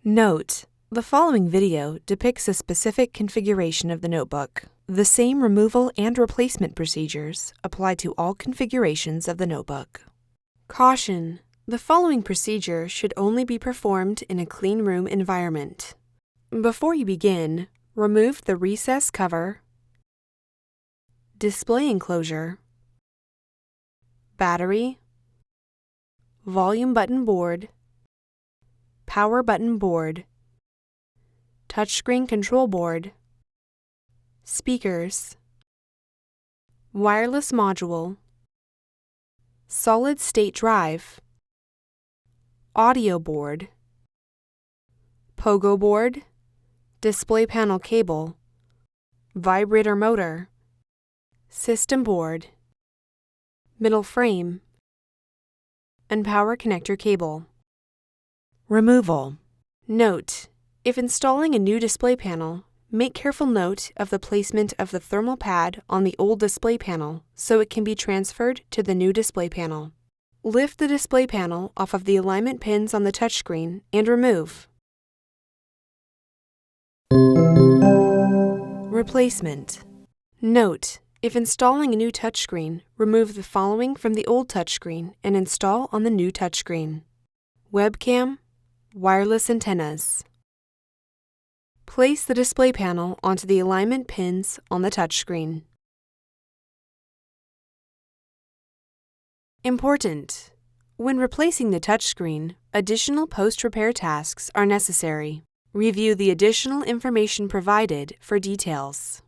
Note: the following video depicts a specific configuration of the notebook. The same removal and replacement procedures apply to all configurations of the notebook. Caution: the following procedure should only be performed in a clean room environment. Before you begin, remove the recess cover, display enclosure, battery, volume button board, power button board, touchscreen control board, speakers, wireless module, solid-state drive, audio board, POGO board, display panel cable, vibrator motor, system board, middle frame, and power connector cable. Removal. Note: if installing a new display panel, make careful note of the placement of the thermal pad on the old display panel so it can be transferred to the new display panel. Lift the display panel off of the alignment pins on the touchscreen and remove. Replacement. Note: if installing a new touchscreen, remove the following from the old touchscreen and install on the new touchscreen: webcam, wireless antennas. Place the display panel onto the alignment pins on the touchscreen. Important: when replacing the touchscreen, additional post-repair tasks are necessary. Review the additional information provided for details.